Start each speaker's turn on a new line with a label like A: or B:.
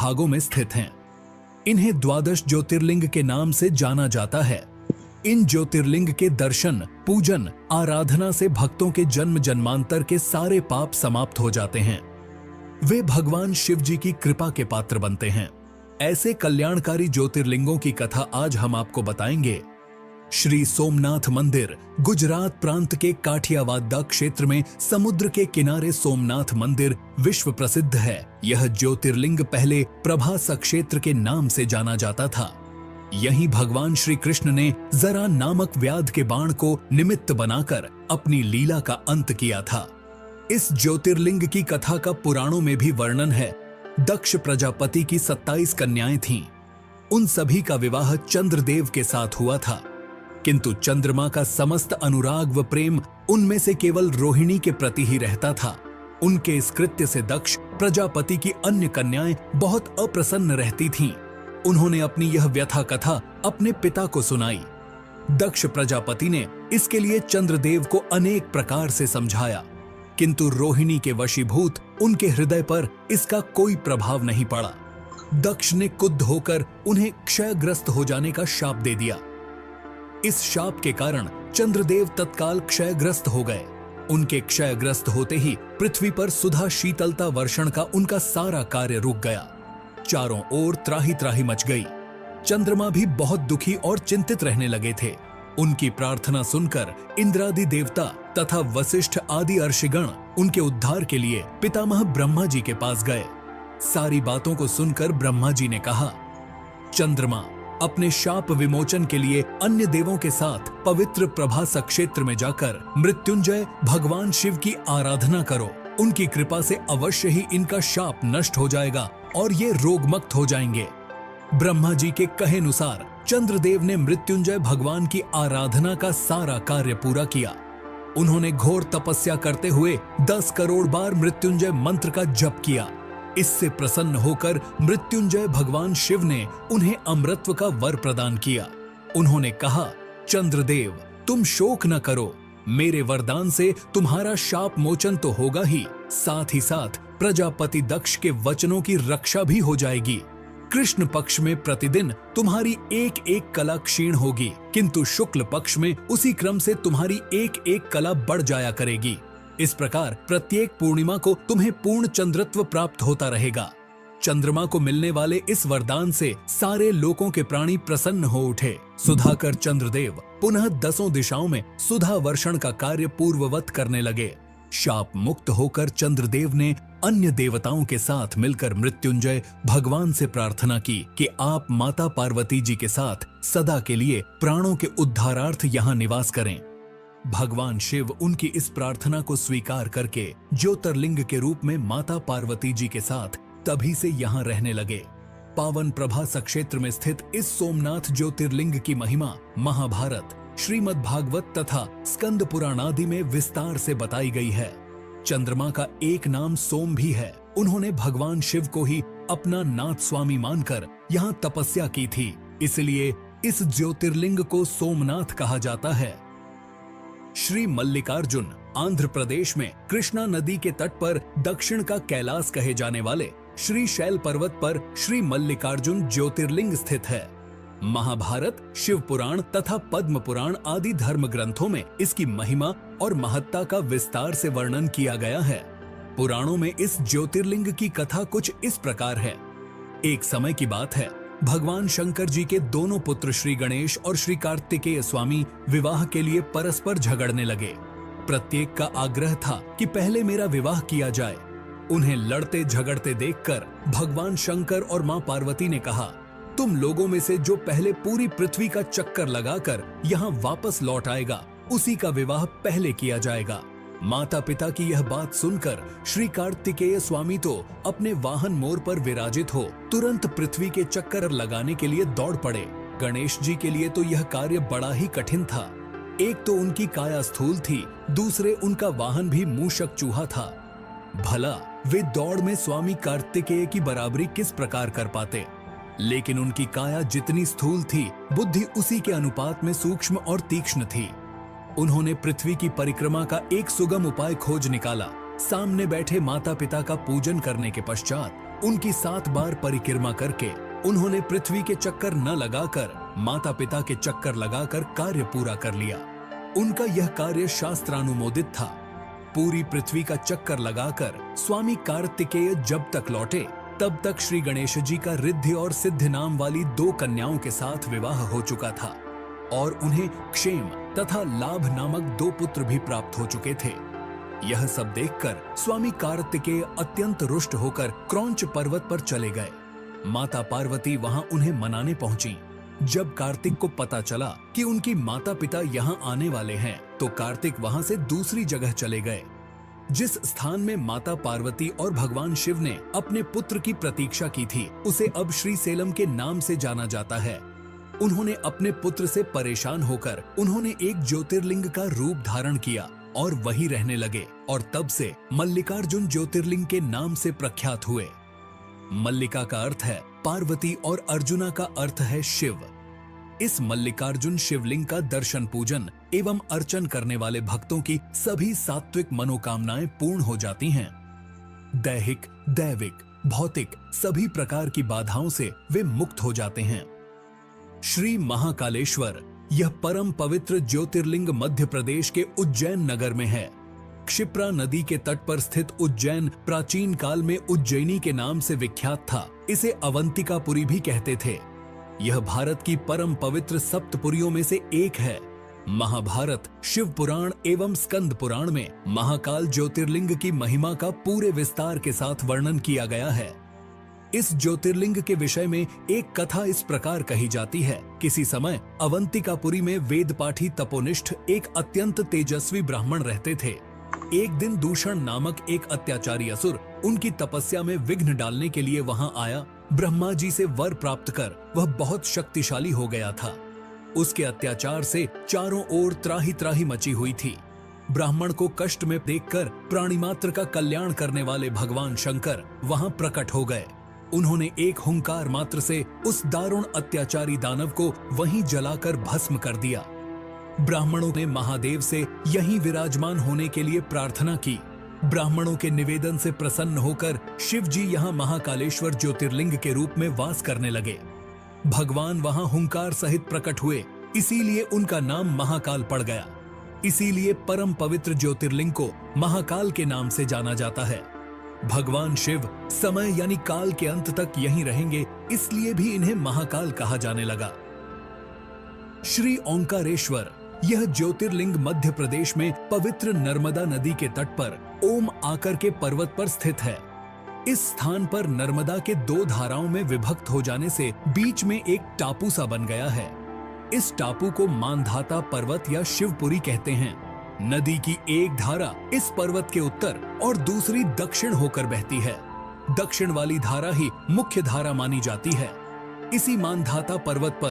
A: भागों में स्थित हैं। इन्हें द्वादश ज्योतिर्लिंग के नाम से जाना जाता है। इन ज्योतिर्लिंग के दर्शन, पूजन, आराधना से भक्तों के जन्म जन्मांतर के सारे पाप समाप्त हो जाते हैं। वे भगवान शिव जी की कृपा के पात्र बनते हैं। ऐसे कल्याणकारी ज्योतिर्लिंगों की कथा आज हम आपको बताएंगे। श्री सोमनाथ मंदिर गुजरात प्रांत के काठियावाड़ क्षेत्र में समुद्र के किनारे सोमनाथ मंदिर विश्व प्रसिद्ध है। यह ज्योतिर्लिंग पहले प्रभास क्षेत्र के नाम से जाना जाता था। यहीं भगवान श्री कृष्ण ने जरा नामक व्याध के बाण को निमित्त बनाकर अपनी लीला का अंत किया था। इस ज्योतिर्लिंग की कथा का पुराणों में भी वर्णन है। दक्ष प्रजापति की 27 कन्याएं थीं। उन सभी का विवाह चंद्रदेव के साथ हुआ था, किंतु चंद्रमा का समस्त अनुराग व प्रेम उनमें से केवल रोहिणी के प्रति ही रहता था। उनके इस कृत्य से दक्ष प्रजापति की अन्य कन्याएं बहुत अप्रसन्न रहती थीं। उन्होंने अपनी यह व्यथा कथा अपने पिता को सुनाई। दक्ष प्रजापति ने इसके लिए चंद्रदेव को अनेक प्रकार से समझाया, किंतु रोहिणी के वशीभूत उनके हृदय पर इसका कोई प्रभाव नहीं पड़ा। दक्ष ने क्रुद्ध होकर उन्हें क्षयग्रस्त हो जाने का शाप दे दिया। इस शाप के कारण चंद्रदेव तत्काल क्षयग्रस्त हो गए। उनके क्षयग्रस्त होते ही पृथ्वी पर सुधा शीतलता वर्षण का उनका सारा कार्य रुक गया। चारों ओर त्राही त्राही मच गई। चंद्रमा भी बहुत दुखी और चिंतित रहने लगे थे। उनकी प्रार्थना सुनकर इंद्रादि देवता तथा वशिष्ठ आदि अर्षिगण उनके उद्धार के लिए पितामह ब्रह्मा जी के पास गए। सारी बातों को सुनकर ब्रह्मा जी ने कहा, चंद्रमा, अपने शाप विमोचन के लिए अन्य देवों के साथ पवित्र प्रभास क्षेत्र में जाकर मृत्युंजय भगवान शिव की आराधना करो। उनकी कृपा से अवश्य ही इनका शाप नष्ट हो जाएगा और ये रोगमुक्त हो जाएंगे। ब्रह्मा जी के कहे अनुसार चंद्रदेव ने मृत्युंजय भगवान की आराधना का सारा कार्य पूरा किया। उन्होंने घोर तपस्या करते हुए 10 करोड़ बार मृत्युंजय मंत्र का जप किया। इससे प्रसन्न होकर मृत्युंजय भगवान शिव ने उन्हें अमृतत्व का वर प्रदान किया। उन्होंने कहा, चंद्रदेव, तुम शोक न करो। मेरे वरदान से तुम्हारा शाप मोचन तो होगा ही साथ प्रजापति दक्ष के वचनों की रक्षा भी हो जाएगी। कृष्ण पक्ष में प्रतिदिन तुम्हारी एक एक कला क्षीण होगी, किंतु शुक्ल पक्ष में उसी क्रम से तुम्हारी एक एक कला बढ़ जाया करेगी। इस प्रकार प्रत्येक पूर्णिमा को तुम्हें पूर्ण चंद्रत्व प्राप्त होता रहेगा। चंद्रमा को मिलने वाले इस वरदान से सारे लोकों के प्राणी प्रसन्न हो उठे। सुधाकर चंद्रदेव पुनः 10 दिशाओं में सुधा वर्षण का कार्य पूर्ववत करने लगे। शाप मुक्त होकर चंद्रदेव ने अन्य देवताओं के साथ मिलकर मृत्युंजय भगवान से प्रार्थना की कि आप माता पार्वती जी के साथ सदा के लिए प्राणों के उद्धारार्थ यहाँ निवास करें। भगवान शिव उनकी इस प्रार्थना को स्वीकार करके ज्योतिर्लिंग के रूप में माता पार्वती जी के साथ तभी से यहाँ रहने लगे। पावन प्रभास क्षेत्र में स्थित इस सोमनाथ ज्योतिर्लिंग की महिमा महाभारत, श्रीमद् भागवत तथा स्कंद पुराण आदि में विस्तार से बताई गई है। चंद्रमा का एक नाम सोम भी है। उन्होंने भगवान शिव को ही अपना नाथ स्वामी मानकर यहाँ तपस्या की थी, इसलिए इस ज्योतिर्लिंग को सोमनाथ कहा जाता है। श्री मल्लिकार्जुन आंध्र प्रदेश में कृष्णा नदी के तट पर दक्षिण का कैलाश कहे जाने वाले श्री शैल पर्वत पर श्री मल्लिकार्जुन ज्योतिर्लिंग स्थित है। महाभारत, शिव पुराण तथा पद्म पुराण आदि धर्म ग्रंथों में इसकी महिमा और महत्ता का विस्तार से वर्णन किया गया है। पुराणों में इस ज्योतिर्लिंग की कथा कुछ इस प्रकार है। एक समय की बात है, भगवान शंकर जी के दोनों पुत्र श्री गणेश और श्री कार्तिकेय स्वामी विवाह के लिए परस्पर झगड़ने लगे। प्रत्येक का आग्रह था कि पहले मेरा विवाह किया जाए। उन्हें लड़ते झगड़ते देखकर भगवान शंकर और मां पार्वती ने कहा, तुम लोगों में से जो पहले पूरी पृथ्वी का चक्कर लगाकर यहाँ वापस लौट आएगा, उसी का विवाह पहले किया जाएगा। माता पिता की यह बात सुनकर श्री कार्तिकेय स्वामी तो अपने वाहन मोर पर विराजित हो तुरंत पृथ्वी के चक्कर लगाने के लिए दौड़ पड़े। गणेश जी के लिए तो यह कार्य बड़ा ही कठिन था। एक तो उनकी काया स्थूल थी, दूसरे उनका वाहन भी मूषक चूहा था। भला वे दौड़ में स्वामी कार्तिकेय की बराबरी किस प्रकार कर पाते। लेकिन उनकी काया जितनी स्थूल थी, बुद्धि उसी के अनुपात में सूक्ष्म और तीक्ष्ण थी। उन्होंने पृथ्वी की परिक्रमा का एक सुगम उपाय खोज निकाला। सामने बैठे माता पिता का पूजन करने के पश्चात उनकी 7 बार परिक्रमा करके उन्होंने पृथ्वी के चक्कर न लगाकर माता पिता के चक्कर लगाकर कार्य पूरा कर लिया। उनका यह कार्य शास्त्रानुमोदित था। पूरी पृथ्वी का चक्कर लगाकर स्वामी कार्तिकेय जब तक लौटे तब तक श्री गणेश जी का रिद्धि और सिद्धि नाम वाली 2 कन्याओं के साथ विवाह हो चुका था और उन्हें क्षेम तथा लाभ नामक 2 पुत्र भी प्राप्त हो चुके थे। यह सब देखकर स्वामी कार्तिकेय अत्यंत रुष्ट होकर क्रौंच पर्वत पर चले गए। माता पार्वती वहां उन्हें मनाने पहुंची। जब कार्तिक को पता चला कि उनकी माता पिता यहाँ आने वाले हैं, तो कार्तिक वहां से दूसरी जगह चले गए। जिस स्थान में माता पार्वती और भगवान शिव ने अपने पुत्र की प्रतीक्षा की थी, उसे अब श्रीसेलम के नाम से जाना जाता है। उन्होंने अपने पुत्र से परेशान होकर उन्होंने एक ज्योतिर्लिंग का रूप धारण किया और वहीं रहने लगे और तब से मल्लिकार्जुन ज्योतिर्लिंग के नाम से प्रख्यात हुए। मल्लिका का अर्थ है पार्वती और अर्जुना का अर्थ है शिव। इस मल्लिकार्जुन शिवलिंग का दर्शन पूजन एवं अर्चन करने वाले भक्तों की सभी सात्विक मनोकामनाएं पूर्ण हो जाती हैं। दैहिक, दैविक, भौतिक सभी प्रकार की बाधाओं से वे मुक्त हो जाते हैं। श्री महाकालेश्वर यह परम पवित्र ज्योतिर्लिंग मध्य प्रदेश के उज्जैन नगर में है। क्षिप्रा नदी के तट पर स्थित उज्जैन प्राचीन काल में उज्जैनी के नाम से विख्यात था। इसे अवंतिकापुरी भी कहते थे। यह भारत की परम पवित्र सप्तपुरियों में से एक है। महाभारत, शिव पुराण एवं स्कंद पुराण में महाकाल ज्योतिर्लिंग की महिमा का पूरे विस्तार के साथ वर्णन किया गया है। इस ज्योतिर्लिंग के विषय में एक कथा इस प्रकार कही जाती है। किसी समय अवंतिकापुरी में वेदपाठी तपोनिष्ठ एक अत्यंत तेजस्वी ब्राह्मण रहते थे। एक दिन दूषण नामक एक अत्याचारी असुर उनकी तपस्या में विघ्न डालने के लिए वहां आया। ब्रह्मा जी से वर प्राप्त कर वह बहुत शक्तिशाली हो गया था। उसके अत्याचार से चारों ओर त्राही त्राही मची हुई थी। ब्राह्मण को कष्ट में देखकर प्राणी मात्र का कल्याण करने वाले भगवान शंकर वहां प्रकट हो गए। उन्होंने एक हुंकार मात्र से उस दारुण अत्याचारी दानव को वहीं जलाकर भस्म कर दिया। ब्राह्मणों ने महादेव से यहीं विराजमान होने के लिए प्रार्थना की। ब्राह्मणों के निवेदन से प्रसन्न होकर शिव जी यहाँ महाकालेश्वर ज्योतिर्लिंग के रूप में वास करने लगे। भगवान वहां हुंकार सहित प्रकट हुए, इसीलिए उनका नाम महाकाल पड़ गया। इसीलिए परम पवित्र ज्योतिर्लिंग को महाकाल के नाम से जाना जाता है। भगवान शिव समय यानी काल के अंत तक यहीं रहेंगे, इसलिए भी इन्हें महाकाल कहा जाने लगा। श्री ओंकारेश्वर यह ज्योतिर्लिंग मध्य प्रदेश में पवित्र नर्मदा नदी के तट पर ओम आकर के पर्वत पर स्थित है। इस स्थान पर नर्मदा के 2 धाराओं में विभक्त हो जाने से बीच में एक टापू सा बन गया है। इस टापू को मानधाता पर्वत या शिवपुरी कहते हैं। नदी की एक धारा इस पर्वत के उत्तर और दूसरी दक्षिण होकर बहती है। दक्षिण वाली धारा ही मुख्य धारा मानी जाती है। इसी मानधाता पर्वत पर